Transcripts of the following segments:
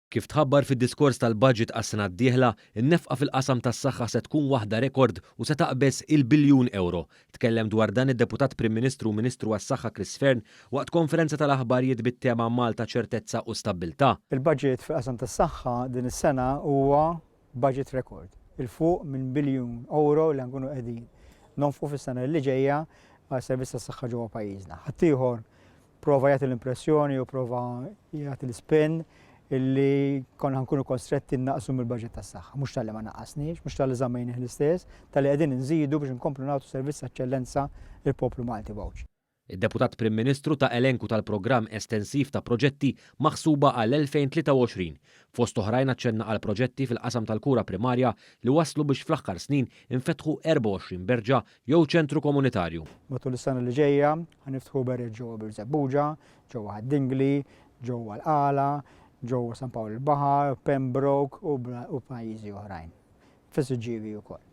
Kif tħabbar fid-diskors tal-budget għas-sena d-dieħla, in-nefqa fil-qasam tas-saħħa se tkun waħda rekord u se taqbes il-biljun euro. Tkellem dwar dan id-Deputat Prim Ministru u Ministru għas-Saħħa Chris Fern waqt konferenza tal-aħbarijiet bit-tema Malta ċertezza u stabbiltà. Il-budget fil-qasam tas-saħħa din is-sena huwa budget record. Il-fuq minn biljun euro li nkunu qegħdin nonfqu fis-sena li ġejja għal servizz tas-saħħa ġewwa pajjiżna. Ħaddieħor prova jagħti l-impressjoni u prova jagħti l-spin illi konna nkunu konstretti naqsu mill-budget tas-saħħa. Mhux tal-li ma naqqasniex, mhux tal-li żammejnieh l-istess, tal-li qegħdin inżidu biex inkomplu nagħtu servizz eċċellenza lill-poplu Malti b'għawġ. Id-Deputat Prim Ministru ta' elenku tal-programm estensiv ta' proġetti maħsuba għal-2023. Fost oħrajn aċċenna għal proġetti fil-qasam tal-kura primarja li waslu biex fl-aħħar snin infetħu 24 berġa jew ċentru komunitarju. Matul is-sena li ġejja ħaniftħu bereġ ġewwa Birzebbuġa, ġewwa Ħaddingli, ġewwa l-Qala, ġewwa San Pawl il-Baħar, Pembroke u pajjiżi oħrajn. Fis-Siġġievi wkoll.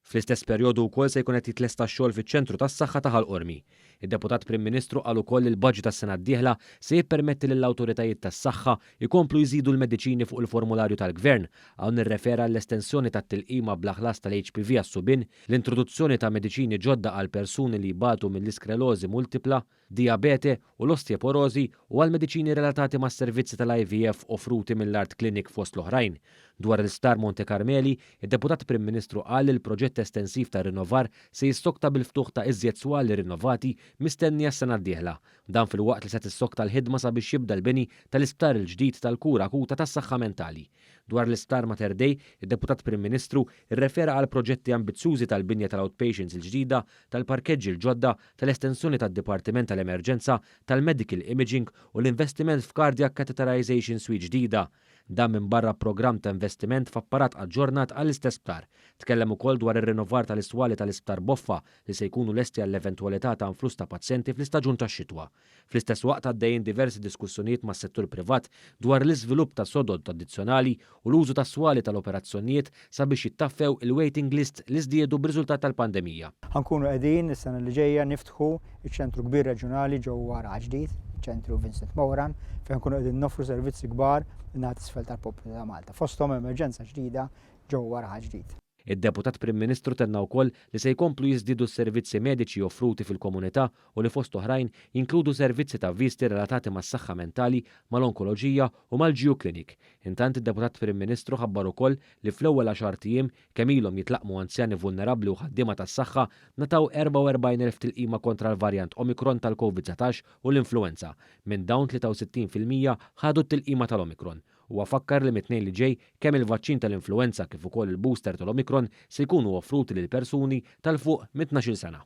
Fl-istess perjodu wkoll se jkun qed jitlesta x-xogħol fiċ-ċentru tas-saħħa ta' Ħalqormi. Id-Deputat Prim Ministru qal ukoll il-budget tas-sena d-dieħla se jippermetti lill-awtoritajiet tas-saħħa jkomplu jżidu l-mediċini fuq il-formularju tal-Gvern hawn nirrefera l-estensjoni tat-tilqima bla ħlas tal-HPV għas-subin, l-introduzzjoni ta' mediċini ġodda għal persuni li jbatu mill-isklerożi multipla, diabete u l-osteoporosi u għal mediċini relatati mas servizzi tal-IVF offruti mill-Art Clinic fost l-oħrajn. Dwar l-Isptar Monte Carmeli, id-Deputat Prim Ministru qal li l-proġett estensiv ta' rinnovar se jistokta bil-ftuħ ta' iżjed swali rinnovati mistenni għas-sena d-dieħla. Dan fil-waqt li se tissokta l-ħidma sabiex jibda l-bini tal-isptar il-ġdid tal-kura akuta tas-saħħa mentali. Dwar l-Isptar Mater Dei, id-Deputat Prim Ministru irrefera għal proġetti ambizzjużi tal-binja tal-outpatients il-ġdida, tal-parkeġġi l-ġodda, tal-estensjoni tad-Dipartiment tal-Emerġenza, tal-Medical Imaging u l-investiment f'Cardiac Catheterization Suite ġdida. Dan minn barra programm ta' investiment f'apparat aġġornat għall-istess sptar. Tkellem ukoll dwar ir-rinnovar tal-istwali tal-isptar Boffa li se jkunu lesti għall-eventwalità ta' influss ta' pazjenti fl-istaġun tax-xitwa. Fl-istess waqt għaddejjin diversi diskussjonijiet mas-settur privat dwar l-iżvilupp ta' sodod tradizzjonali u l-użu ta' swali tal-operazzjonijiet sabiex jittaffew il-waiting list li żdiedu b'riżultat tal-pandemija. Ħankunu qegħdin is-sena li ġejja niftħu iċ-ċentru kbir reġjonali ġewwa ġdid, ċentru Vincent Moran, fejn nkunu qegħdin noffru servizzi kbar ngħat isfel tal-poplu ta' Malta. Fosthom emerġenza ġdida ġewwa ġdid. Id-Deputat Prim Ministru tenna wkoll li se jkomplu jiżdiedu s-servizzi mediċi offruti fil-komunità u li fost oħrajn jinkludu servizzi ta' visti relatati mas-saħħa mentali, mal-onkoloġija u mal-Geoclinic. Intant id-Deputat Prim Ministru ħabbar ukoll li fl-ewwel 10 tiem kemm ilhom jitlaqmu anzjani vulnerabbli u ħaddiema tas-saħħa nataw 44,000 tilqima kontra l-varjant Omicron tal-COVID-19 u l-influenza. Minn dawn 63% ħadu t-tilqima tal-Omicron. U għafakkar li mit-tnejn li ġej kemm il-vaċċin tal-influenza kif ukoll il-booster tal-Omicron se jkunu offruti lil persuni tal-fuq mit-12 sena.